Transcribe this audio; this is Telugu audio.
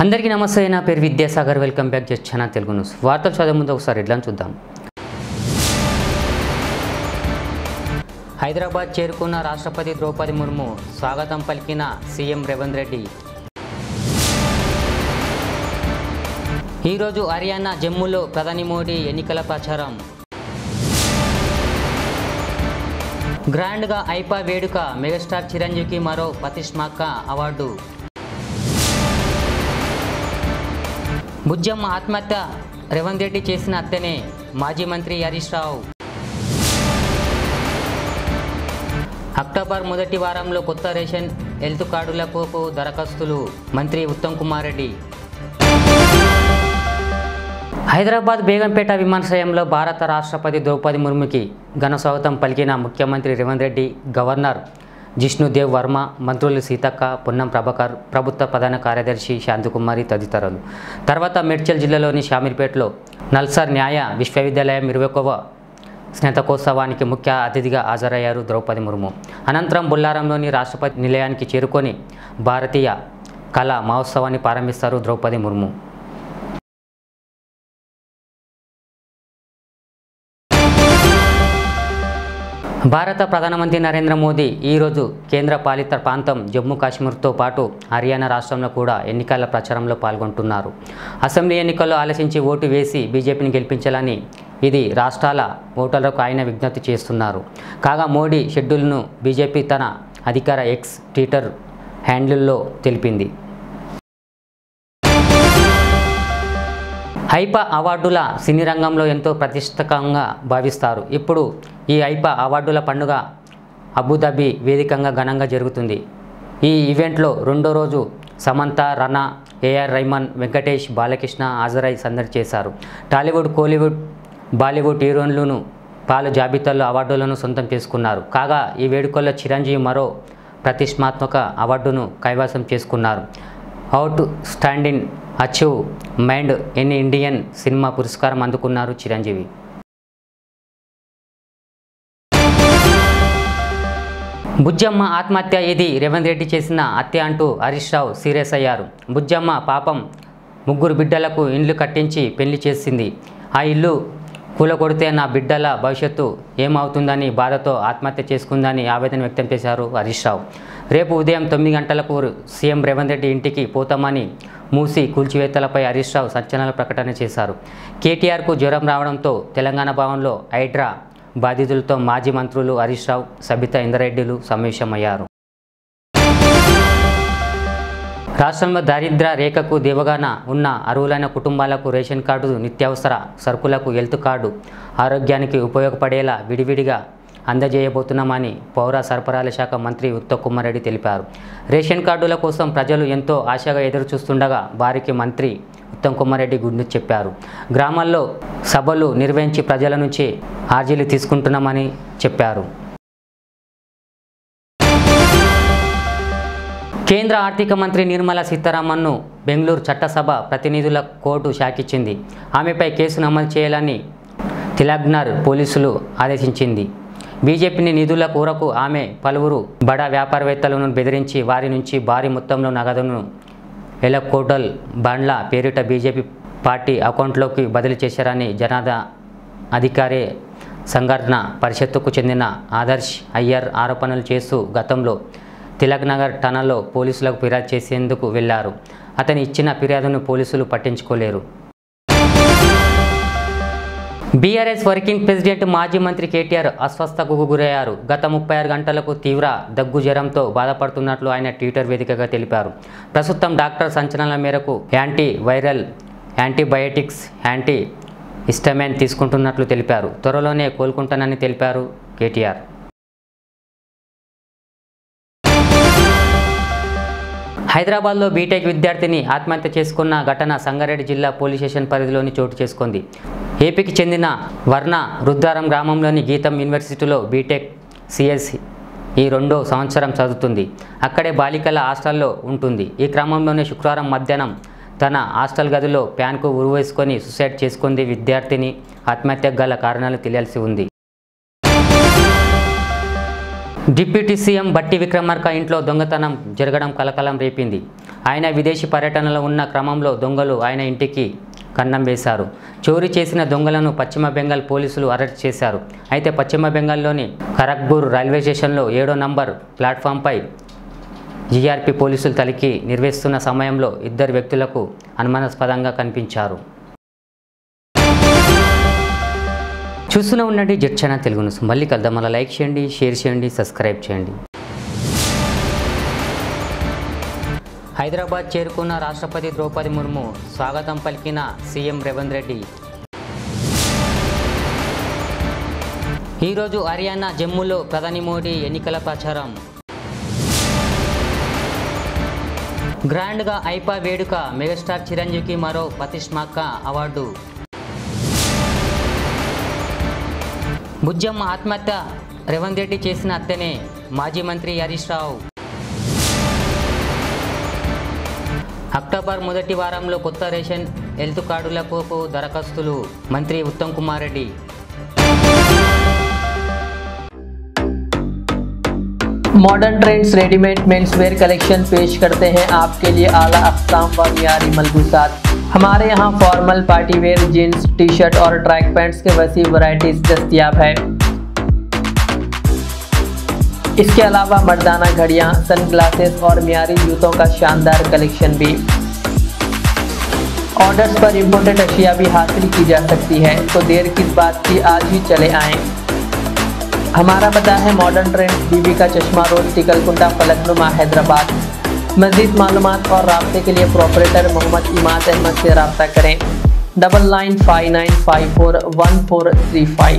అందరికీ నమస్తే. నా పేరు Vidyasagar. Welcome back just channel Telugu news. వార్తలు చదివే ముందు ఒకసారి హెడ్లైన్ చూద్దాం. హైదరాబాద్ చేరుకున్న రాష్ట్రపతి ద్రౌపది ముర్ము స్వాగతం పలికిన సీఎం రేవంత్ రెడ్డి. ఈరోజు హర్యానా జమ్మూలో ప్రధాని మోడీ ఎన్నికల ప్రచారం. గ్రాండ్గా ఐపా వేడుక. మెగాస్టార్ చిరంజీవికి మరో ప్రతిష్ఠాత్మక అవార్డు. బుజ్జమ్మ ఆత్మహత్య రేవంత్ రెడ్డి చేసిన హత్యనే మాజీ మంత్రి హరీష్ రావు. అక్టోబర్ మొదటి వారంలో కొత్త రేషన్ హెల్త్ కార్డులకు దరఖాస్తులు. మంత్రి ఉత్తమ్ కుమార్ రెడ్డి. హైదరాబాద్ బేగంపేట విమానాశ్రయంలో భారత రాష్ట్రపతి ద్రౌపది ముర్ముకి ఘన స్వాగతం పలికిన ముఖ్యమంత్రి రేవంత్ రెడ్డి, గవర్నర్ జిష్ణుదేవ్ వర్మ, మంత్రులు సీతక్క, పొన్నం ప్రభాకర్, ప్రభుత్వ ప్రధాన కార్యదర్శి శాంతికుమారి తదితరులు. తర్వాత మేడ్చల్ జిల్లాలోని షామీర్పేటలో నల్సార్ న్యాయ విశ్వవిద్యాలయం 21వ స్నాతకోత్సవానికి ముఖ్య అతిథిగా హాజరయ్యారు ద్రౌపది ముర్ము. అనంతరం బొల్లారంలోని రాష్ట్రపతి నిలయానికి చేరుకొని భారతీయ కళా మహోత్సవాన్ని ప్రారంభిస్తారు ద్రౌపది ముర్ము. భారత ప్రధానమంత్రి నరేంద్ర మోదీ ఈరోజు కేంద్ర పాలిత ప్రాంతం జమ్మూ కాశ్మీర్తో పాటు హర్యానా రాష్ట్రంలో కూడా ఎన్నికల ప్రచారంలో పాల్గొంటున్నారు. అసెంబ్లీ ఎన్నికల్లో ఆలోచించి ఓటు వేసి బీజేపీని గెలిపించాలని ఇది రాష్ట్రాల ఓటర్లకు ఆయన విజ్ఞప్తి చేస్తున్నారు. కాగా మోడీ షెడ్యూల్ను బీజేపీ తన అధికార ఎక్స్ ట్విట్టర్ హ్యాండిల్లో తెలిపింది. ఐపా అవార్డుల సినీ రంగంలో ఎంతో ప్రతిష్ఠితంగా భావిస్తారు. ఇప్పుడు ఈ ఐపా అవార్డుల పండుగ అబుదాబి వేదికగా ఘనంగా జరుగుతుంది. ఈ ఈవెంట్లో రెండో రోజు సమంత, రనా, ఏఆర్ రెహమాన్, వెంకటేష్, బాలకృష్ణ హాజరై సందడి చేశారు. టాలీవుడ్, కోలీవుడ్, బాలీవుడ్ హీరోయిన్లను పాలు జాబితాలో అవార్డులను సొంతం చేసుకున్నారు. కాగా ఈ వేడుకల్లో చిరంజీవి మరో ప్రతిష్ఠాత్మక అవార్డును కైవసం చేసుకున్నారు. Out standing achieve mind in Indian cinema పురస్కారం అందుకున్నారు చిరంజీవి. బుజ్జమ్మ ఆత్మహత్య ఇది రేవంత్ రెడ్డి చేసిన హత్య అంటూ హరీష్ రావు సీరియస్ అయ్యారు. బుజ్జమ్మ పాపం 3 బిడ్డలకు ఇండ్లు కట్టించి పెళ్లి చేసింది. ఆ ఇల్లు కూలగొడితే నా బిడ్డల భవిష్యత్తు ఏమవుతుందని బాధతో ఆత్మహత్య చేసుకుందని ఆవేదన వ్యక్తం చేశారు హరీష్ రావు. రేపు ఉదయం 9 గంటలకు సీఎం రేవంత్ రెడ్డి ఇంటికి పోతామని మూసి కూల్చివేతలపై హరీష్ రావు సంచలన ప్రకటన చేశారు. కేటీఆర్కు జ్వరం రావడంతో తెలంగాణ భవన్లో హైడ్రా బాధితులతో మాజీ మంత్రులు హరీష్ రావు, సబితా ఇంద్రారెడ్డిలు సమావేశమయ్యారు. రాష్ట్రంలో దారిద్ర్య రేఖకు దిగువన ఉన్న అర్హులైన కుటుంబాలకు రేషన్ కార్డు, నిత్యావసర సరుకులకు హెల్త్ కార్డు ఆరోగ్యానికి ఉపయోగపడేలా విడివిడిగా అందజేయబోతున్నామని పౌర సరఫరాల శాఖ మంత్రి ఉత్తమ్ కుమార్ రెడ్డి తెలిపారు. రేషన్ కార్డుల కోసం ప్రజలు ఎంతో ఆశగా ఎదురుచూస్తుండగా వారికి మంత్రి ఉత్తమ్ కుమార్ రెడ్డి గుడ్ న్యూస్ చెప్పారు. గ్రామాల్లో సభలు నిర్వహించి ప్రజల నుంచి అర్జీలు తీసుకుంటున్నామని చెప్పారు. కేంద్ర ఆర్థిక మంత్రి నిర్మలా సీతారామన్ను బెంగళూరు చట్టసభ ప్రతినిధుల కోర్టు షాకిచ్చింది. ఆమెపై కేసు నమోదు చేయాలని తిలక్నగర్ పోలీసులు ఆదేశించింది. బీజేపీని నిధుల కొరకు ఆమె పలువురు బడా వ్యాపారవేత్తలను బెదిరించి వారి నుంచి భారీ మొత్తంలో నగదును ఎలక్టోరల్ బాండ్ల పేరిట బీజేపీ పార్టీ అకౌంట్లోకి బదిలీ చేశారని జనాద అధికారి సంఘటన పరిషత్తుకు చెందిన ఆదర్శ్ అయ్యర్ ఆరోపణలు చేస్తూ గతంలో తిలక్నగర్ ఠాణాలో పోలీసులకు ఫిర్యాదు చేసేందుకు వెళ్లారు. అతను ఇచ్చిన ఫిర్యాదును పోలీసులు పట్టించుకోలేరు. బీఆర్ఎస్ వర్కింగ్ ప్రెసిడెంట్ మాజీ మంత్రి కేటీఆర్ అస్వస్థతకు గురయ్యారు. గత 36 గంటలకు తీవ్ర దగ్గు జ్వరంతో బాధపడుతున్నట్లు ఆయన ట్విట్టర్ వేదికగా తెలిపారు. ప్రస్తుతం డాక్టర్ సంచలనాల మేరకు anti viral, antibiotics, anti histamine తీసుకుంటున్నట్లు తెలిపారు. త్వరలోనే కోలుకుంటానని తెలిపారు కేటీఆర్. హైదరాబాద్లో బీటెక్ విద్యార్థిని ఆత్మహత్య చేసుకున్న ఘటన సంగారెడ్డి జిల్లా పోలీస్ స్టేషన్ పరిధిలోని చోటు చేసుకుంది. ఏపీకి చెందిన వర్ణ రుద్రారం గ్రామంలోని గీతం యూనివర్సిటీలో బీటెక్ సిఎస్ ఈ 2వ సంవత్సరం చదువుతుంది. అక్కడే బాలికల హాస్టల్లో ఉంటుంది. ఈ క్రమంలోనే శుక్రవారం మధ్యాహ్నం తన హాస్టల్ గదిలో ఫ్యాన్కు ఉరివేసుకొని సూసైడ్ చేసుకుంది విద్యార్థిని. ఆత్మహత్యకు గల కారణాలు తెలియాల్సి ఉంది. డిప్యూటీ సీఎం బట్టి విక్రమార్క ఇంట్లో దొంగతనం జరగడం కలకలం రేపింది. ఆయన విదేశీ పర్యటనలో ఉన్న క్రమంలో దొంగలు ఆయన ఇంటికి కన్నం వేశారు. చోరీ చేసిన దొంగలను పశ్చిమ బెంగాల్ పోలీసులు అరెస్ట్ చేశారు. అయితే పశ్చిమ బెంగాల్లోని ఖరగ్పూర్ రైల్వే స్టేషన్లో 7వ నంబర్ ప్లాట్ఫామ్పై జీఆర్పీ పోలీసులు తనిఖీ నిర్వహిస్తున్న సమయంలో ఇద్దరు వ్యక్తులకు అనుమానాస్పదంగా కనిపించారు. చూస్తూనే ఉండండి జెట్ ఛానల్ తెలుగు న్యూస్. మళ్ళీ కలుద్దాం. అలా లైక్ చేయండి, షేర్ చేయండి, సబ్స్క్రైబ్ చేయండి. హైదరాబాద్ చేరుకున్న రాష్ట్రపతి ద్రౌపది ముర్ము స్వాగతం పలికిన సీఎం రేవంత్ రెడ్డి. ఈరోజు హర్యానా జమ్మూలో ప్రధాని మోడీ ఎన్నికల ప్రచారం. గ్రాండ్గా ఐపా వేడుక, మెగాస్టార్ చిరంజీవికి మరో ప్రతిష్ఠాత్మక అవార్డు. బుజ్జమ్మ ఆత్మహత్య రేవంత్ రెడ్డి చేసిన హత్యనే, మాజీ మంత్రి హరీష్ రావు. అక్టోబర్ మొదటి వారంలో కొత్త రేషన్ హెల్త్ కార్డులకు దరఖాస్తులు, మంత్రి Uttam Kumar Reddy. Modern trends readymade menswear collection पेश करते हैं आपके लिए आला अक़साम व मियारी मलबूसात। हमारे यहाँ formal party wear jeans, T shirt और ट्रैक पैंट्स के वसी वैरायटीज दस्तयाब है। इसके अलावा मर्दाना घड़ियाँ, सनग्लासेस और मियारी जूतों का शानदार कलेक्शन भी। ऑर्डर्स पर इम्पोर्टेड अशिया भी हासिल की जा सकती है, तो देर किस बात की, आज ही चले आएँ। हमारा पता है मॉडर्न ट्रेंड्स, बीबी का चश्मा रोड, टिकलकुंडा, फलकनुमा, हैदराबाद। मज़ीद मालूमात और राब्ते के लिए प्रोपरेटर मोहम्मद इमाद अहमद से रब्ता करें। 9959541435।